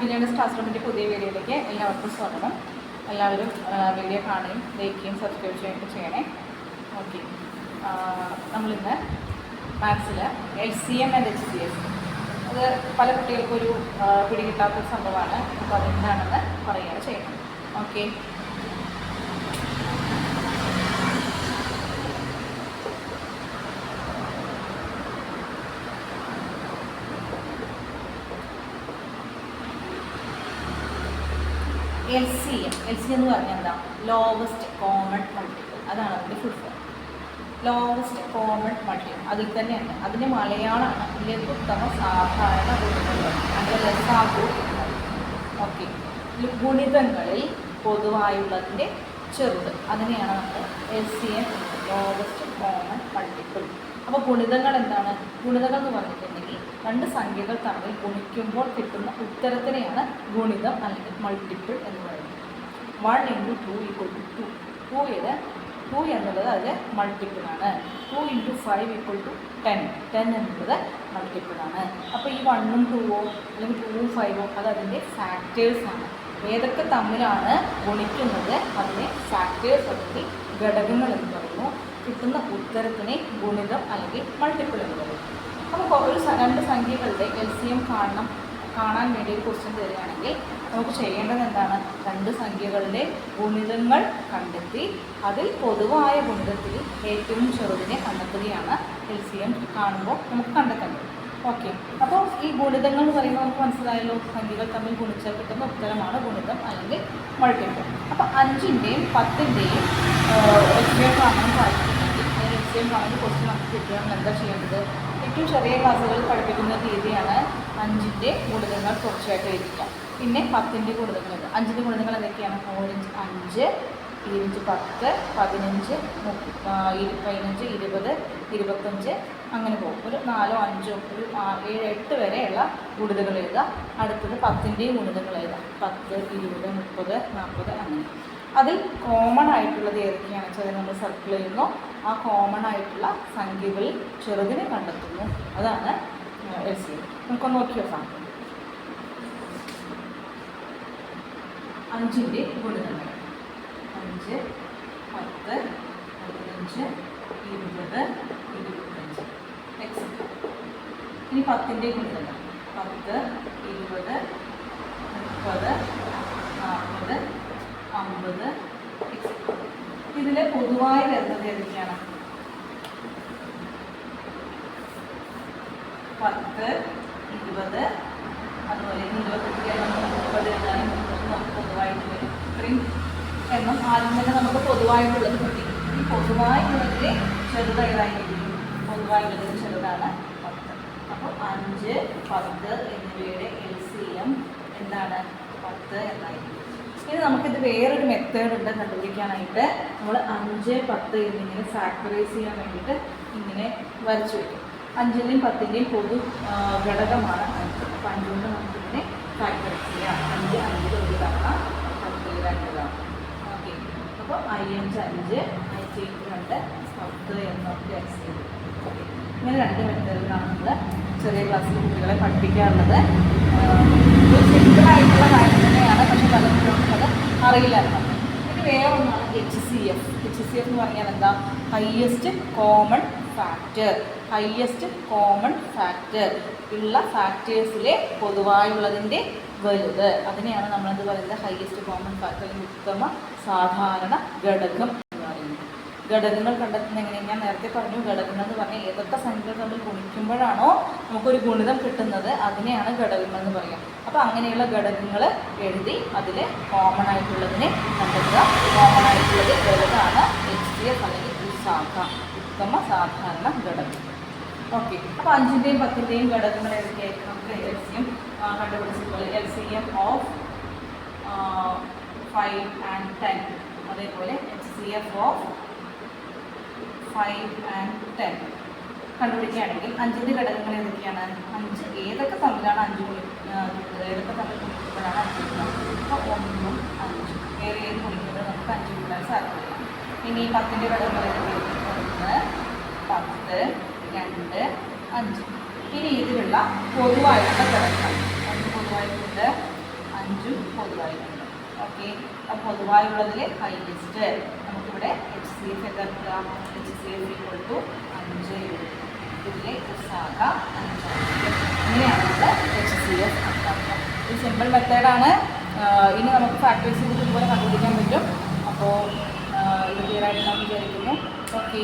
ബില്ലേണേഴ്സ് class റൂമിൻ്റെ പുതിയ വീഡിയോയിലേക്ക് എല്ലാവർക്കും സ്വാഗതം. എല്ലാവരും വീഡിയോ കാണുകയും ലൈക്ക് ചെയ്യും സബ്സ്ക്രൈബ് ചെയ്യുകയൊക്കെ ചെയ്യണേ. ഓക്കെ, നമ്മളിന്ന് മാത്സിൽ LCM ആൻഡ് HCF അത് പല കുട്ടികൾക്കും ഒരു പിടികിട്ടാത്ത സംഭവമാണ്. അപ്പോൾ അതെന്താണെന്ന് പറയുകയാണ് ചെയ്യുന്നത്. ഓക്കെ, LCM എന്ന് പറഞ്ഞാൽ എന്താ? Lowest common multiple. അതാണ് അതിൻ്റെ full form. Lowest common multiple അതിൽ തന്നെയുണ്ട്. അതിൻ്റെ മലയാളമാണ് ലഘുത്തമ സാധാരണ ഗുണിതങ്ങൾ, അതിൻ്റെ ലസാഗു. ഓക്കെ, ഗുണിതങ്ങളിൽ പൊതുവായുള്ളതിൻ്റെ ചെറുത്, അതിനെയാണ് നമ്മൾ LCM, ലോവസ്റ്റ് കോമൺ മൾട്ടിപ്പിൾ. അപ്പോൾ ഗുണിതങ്ങൾ എന്താണ്? ഗുണിതങ്ങൾ എന്ന് പറഞ്ഞിട്ടുണ്ടെങ്കിൽ രണ്ട് സംഖ്യകൾ തമ്മിൽ ഗുണിക്കുമ്പോൾ കിട്ടുന്ന ഉത്തരത്തിനെയാണ് ഗുണിതം അല്ലെങ്കിൽ മൾട്ടിപ്പിൾ എന്ന് പറയുന്നത്. 1 × 2 = 2. 2 എന്നുള്ളത് അതിൽ മൾട്ടിപ്പിളാണ്. 2 × 5 = 10 എന്നുള്ളത് മൾട്ടിപ്പിളാണ്. അപ്പോൾ ഈ 1ഉം 2ഉം അല്ലെങ്കിൽ 2ഉം 5ഉം അത് അതിൻ്റെ ഫാക്ടേഴ്സാണ്. ഏതൊക്കെ തമ്മിലാണ് ഗുണിക്കുന്നത് അതിനെ ഫാക്ടേഴ്സ് അല്ലെങ്കിൽ ഘടകങ്ങൾ എന്ന് പറയുന്നു. കിട്ടുന്ന ഉത്തരത്തിനെ ഗുണിതം അല്ലെങ്കിൽ മൾട്ടിപ്പിൾ എന്ന് പറയും. അപ്പോൾ ഒരു രണ്ട് സംഖ്യകളുടെ LCM കാണാൻ വേണ്ടി ഒരു ക്വസ്റ്റ്യൻ തരികയാണെങ്കിൽ നമുക്ക് ചെയ്യേണ്ടത് എന്താണ്? രണ്ട് സംഖ്യകളുടെ ഗുണിതങ്ങൾ കണ്ടെത്തി അതിൽ പൊതുവായ ഗുണിതത്തിൽ ഏറ്റവും ചെറുതിനെ കണ്ടെത്തുകയാണ് LCM കാണുമ്പോൾ നമുക്ക് കണ്ടെത്തേണ്ടത്. ഓക്കെ, അപ്പോൾ ഈ ഗുണിതങ്ങൾ എന്ന് പറയുമ്പോൾ നമുക്ക് മനസ്സിലായല്ലോ, സംഖ്യകൾ തമ്മിൽ ഗുണിച്ചാൽ കിട്ടുന്ന ഉത്തരമാണ് ഗുണിതം അല്ലെങ്കിൽ മൾട്ടിപ്പിൾ. അപ്പോൾ 5ൻ്റെയും 10ൻ്റെയും LCM കാണാൻ സാധിക്കുന്നുണ്ടെങ്കിൽ LCM കാണുന്ന ക്വസ്റ്റ്യൻ നമുക്ക് കിട്ടുകയാണെങ്കിൽ എന്താ ചെയ്യേണ്ടത്? ഏറ്റവും ചെറിയ ക്ലാസ്സുകളിൽ പഠിപ്പിക്കുന്ന രീതിയാണ് 5ൻ്റെ ഗുണിതങ്ങൾ കുറച്ചായിട്ട് എഴുതിക്കാം. പിന്നെ 10ൻ്റെ ഗുണിതങ്ങൾ. 5ൻ്റെ ഗുണിതങ്ങൾ എന്തൊക്കെയാണ്? 5 5, 20 10, 15 15 20 25 അങ്ങനെ പോകും. ഒരു 4 5 ഒരു 7 8 വരെയുള്ള ഗുണിതങ്ങൾ എഴുതുക. അടുത്തത് 10ൻ്റെയും ഗുണിതങ്ങൾ എഴുതാം. 10 20 30 40 അങ്ങനെ. അതിൽ കോമൺ ആയിട്ടുള്ളത് ഏതൊക്കെയാണെന്ന് വെച്ചാൽ നമ്മൾ സർക്കിൾ ചെയ്യുന്നു. ആ കോമൺ ആയിട്ടുള്ള സംഖ്യകളിൽ ചെറുതിനെ കണ്ടെത്തുന്നു. അതാണ് LCM. നമുക്കൊന്ന് നോക്കി നോക്കാം. 5ൻ്റെ ഗുണിതങ്ങൾ 5 10 15 20 25 എക്സെട്ര. ഇനി 10ൻ്റെ ഗുണിതങ്ങൾ 10 20 30 40 50 എക്സെട്ര. ഇതിൽ പൊതുവായി വരുന്നത് ഏതൊക്കെയാണ്? 10 20 അതുപോലെ 25 നമുക്ക് പൊതുവായിട്ട് വരും. ഇത്രയും എണ്ണം ആദ്യം തന്നെ നമുക്ക് പൊതുവായിട്ടുള്ളത് കിട്ടി. ഈ പൊതുവായിട്ടുള്ളതിൽ ചെറുതായതായിരിക്കും. പൊതുവായിട്ടുള്ളതിൽ ചെറുതാണ് 10. അപ്പോൾ 5 10 എന്നിവയുടെ LCM എന്താണ്? 10 എന്നായിരിക്കും. ഇനി നമുക്കിത് വേറൊരു മെത്തേഡ് ഉണ്ട് കണ്ടുപിടിക്കാനായിട്ട്. നമ്മൾ 5 10 എന്നിങ്ങനെ ഫാക്ടറൈസ് ചെയ്യാൻ വേണ്ടിയിട്ട് ഇങ്ങനെ വരച്ചു വയ്ക്കും. 5ൻ്റെയും 10ൻ്റെയും പൊതു ഘടകമാണ് 5. അപ്പോൾ 5 കൊണ്ട് നമുക്കിതിനെ ഫാക്ടറൈസ് ചെയ്യാം. 5 5 ഒരു തവണ, 10 2 തവണ. ഓക്കെ, അപ്പോൾ 5 5 5 2 10 എന്നൊക്കെ എക്സ്. ഓക്കെ, ഇങ്ങനെ രണ്ട് മെത്തേഡിലാണ് നമ്മൾ ചെറിയ ക്ലാസ്സിൽ കുട്ടികളെ പഠിപ്പിക്കാറുള്ളത്. ഒരു സിമ്പിളായിട്ടുള്ള കാര്യം തന്നെയാണ്, പക്ഷേ പലർക്കും അത് അറിയില്ലായിരുന്നു. ഇത് വേറെ ഒന്നാണ് HCF. HCF എന്ന് പറഞ്ഞാൽ എന്താ? Highest common factor. Highest common factor ഉള്ള ഫാക്ടേഴ്സിലെ പൊതുവായുള്ളതിൻ്റെ വലുത്, അതിനെയാണ് നമ്മളെന്ത് പറയുന്നത്? ഹയ്യസ്റ്റ് കോമൺ ഫാക്ടർ, ഉത്തമ സാധാരണ ഘടകം എന്ന് പറയുന്നത്. ഘടകങ്ങൾ കണ്ടെത്തുന്ന എങ്ങനെ? ഞാൻ നേരത്തെ പറഞ്ഞു, ഘടകങ്ങൾ എന്ന് പറഞ്ഞാൽ ഏതൊക്കെ സംഖ്യകൾ തമ്മിൽ ഗുണിക്കുമ്പോഴാണോ നമുക്കൊരു ഗുണിതം കിട്ടുന്നത് അതിനെയാണ് ഘടകങ്ങൾ എന്ന് പറയുക. അപ്പോൾ അങ്ങനെയുള്ള ഘടകങ്ങൾ എഴുതി അതിൽ കോമൺ ആയിട്ടുള്ളതിനെ കണ്ടെത്തുക. കോമൺ ആയിട്ടുള്ളത് വലുതാണ് HCF അല്ലെങ്കിൽ ഉത്സാഹ, ഉത്തമ സാധാരണ ഘടകം. ഓക്കെ, അപ്പോൾ 5ൻ്റെയും 10ൻ്റെയും ഘടകങ്ങൾ ഏതൊക്കെയായിരിക്കും? നമുക്ക് LCM കണ്ടുപിടിച്ചതുപോലെ LCM ഓഫ് 5 and 10, അതേപോലെ HCF ഓഫ് 5 and 10 കണ്ടുപിടിക്കുകയാണെങ്കിൽ 5ൻ്റെ ഘടകങ്ങൾ ഏതൊക്കെയാണ്? 5 ഏതൊക്കെ തമ്മിലാണ് 5 ഏതൊക്കെ തമ്മിൽ ഗുണിക്കുമ്പോഴാണ് 5 കിട്ടുന്നത്? അപ്പോൾ 1ഉം 5ഉം വേറെ ഏത് ഗുണിക്കുന്നത് നമുക്ക് 5 കിട്ടാൻ സാധിക്കില്ല. ഇനി 10ൻ്റെ ഘടകങ്ങൾ ഏതൊക്കെയാണ്? 1 10 2 5. ഇനി ഇതിലുള്ള പൊതുവായിട്ടുള്ള ഘടകങ്ങൾ പൊതുവായിട്ടുണ്ട്. 5 പൊതുവായിട്ടുണ്ട്. ഓക്കെ, അപ്പോൾ പൊതുവായുള്ളതിൽ ഹൈയസ്റ്റ് നമുക്കിവിടെ HCF എന്താ കിട്ടുക? HCF = 5 ഇതിലെ ശാഖ 5. ഇങ്ങനെയാണ് നമ്മൾ HCF കണക്കാക്കുക. ഇത് സിമ്പിൾ മെത്തേഡാണ്. ഇനി നമുക്ക് ഫാക്ടറൈസ് ചെയ്തിട്ട് ഇതുപോലെ കണ്ടുപിടിക്കാൻ പറ്റും. അപ്പോൾ ഇത് ക്ലിയർ ആയിട്ട് നമ്മൾ വിചാരിക്കുന്നു. ഓക്കെ.